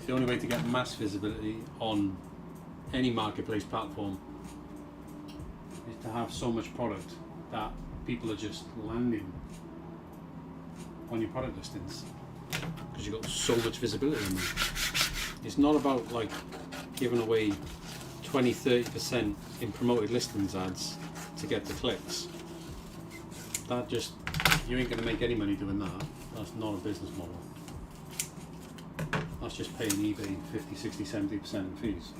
the only way to get mass visibility on any marketplace platform is to have so much product that people are just landing on your product listings because you've got so much visibility on them. It's not about like giving away 20-30% in promoted listings ads to get the clicks. That just, you ain't going to make any money doing that. That's not a business model. That's just paying eBay 50, 60, 70% in fees.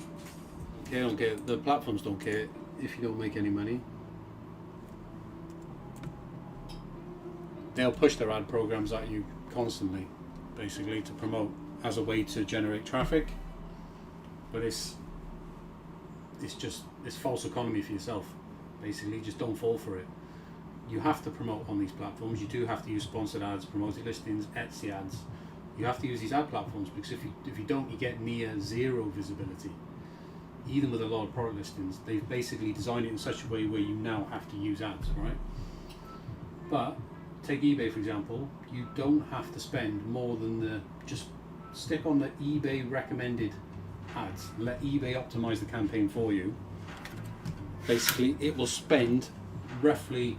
They don't care, the platforms don't care if you don't make any money. They'll push their ad programs at you constantly, basically, to promote as a way to generate traffic. But it's false economy for yourself. Basically, just don't fall for it. You have to promote on these platforms. You do have to use sponsored ads, promoted listings, Etsy ads. You have to use these ad platforms because if you don't, you get near zero visibility. Even with a lot of product listings, they've basically designed it in such a way where you now have to use ads, right? But take eBay for example, you don't have to spend more than just stick on the eBay recommended ads. Let eBay optimize the campaign for you. Basically, it will spend roughly,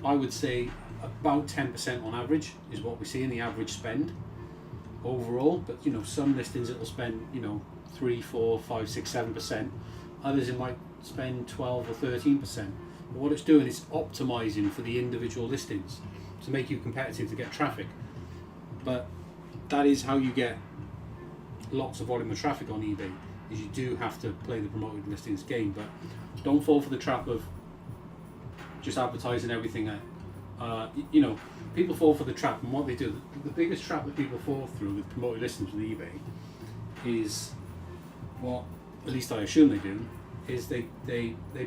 I would say, about 10% on average is what we see in the average spend overall. But you know, some listings it will spend 3, 4, 5, 6, 7%. Others it might spend 12 or 13%. But what it's doing is optimizing for the individual listings to make you competitive to get traffic. But that is how you get lots of volume of traffic on eBay. Is you do have to play the promoted listings game, but don't fall for the trap of just advertising everything at people fall for the trap, and what they do, the biggest trap that people fall through with promoted listings with eBay is what, at least I assume they do, is they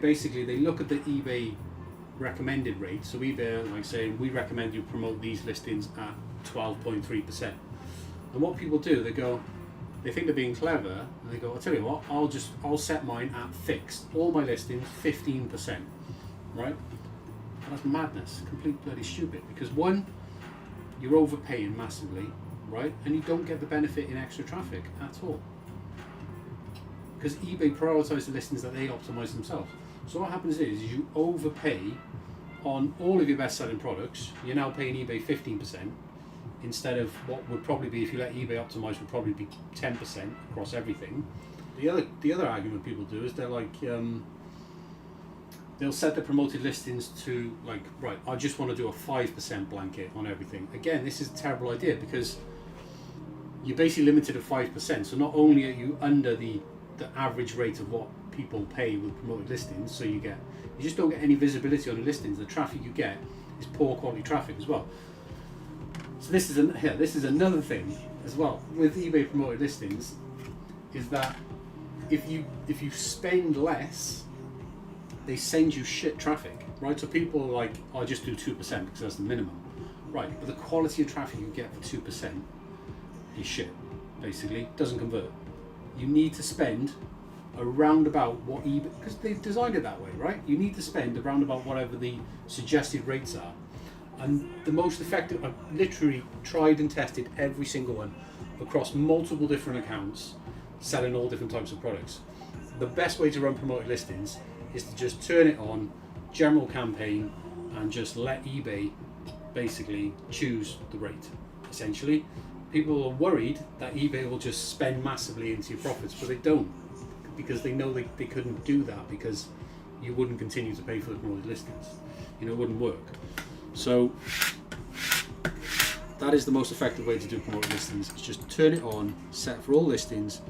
basically they look at the eBay recommended rate. So eBay are like saying, we recommend you promote these listings at 12.3%. And what people do, they think they're being clever, and they go, I'll tell you what, I'll set mine at fixed, all my listings 15%, right? And that's madness, complete bloody stupid, because one, you're overpaying massively, right? And you don't get the benefit in extra traffic at all. Because eBay prioritize the listings that they optimize themselves. So what happens is you overpay on all of your best selling products. You're now paying eBay 15%. Instead of what would probably be, if you let eBay optimize, would probably be 10% across everything. The other argument people do is they're like, they'll set the promoted listings to like, right, I just want to do a 5% blanket on everything. Again, this is a terrible idea because you're basically limited at 5%. So not only are you under the average rate of what people pay with promoted listings, so you just don't get any visibility on the listings. The traffic you get is poor quality traffic as well. So this is another thing as well with eBay promoted listings, is that if you spend less, they send you shit traffic, right? So people are like, I'll just do 2% because that's the minimum, right? But the quality of traffic you get for 2% is shit, basically. Doesn't convert. You need to spend around about what eBay, because they've designed it that way, right? You need to spend around about whatever the suggested rates are. And the most effective, I've literally tried and tested every single one across multiple different accounts, selling all different types of products. The best way to run promoted listings is to just turn it on, general campaign, and just let eBay basically choose the rate, essentially. People are worried that eBay will just spend massively into your profits, but they don't, because they know they couldn't do that because you wouldn't continue to pay for the promoted listings. It wouldn't work. So that is the most effective way to do promoted listings. Is just turn it on, set for all listings,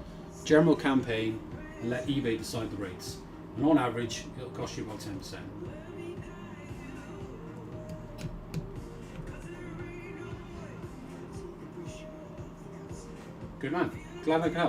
general campaign, and let eBay decide the rates. And on average, it'll cost you about 10%. Good man. Glad I could help.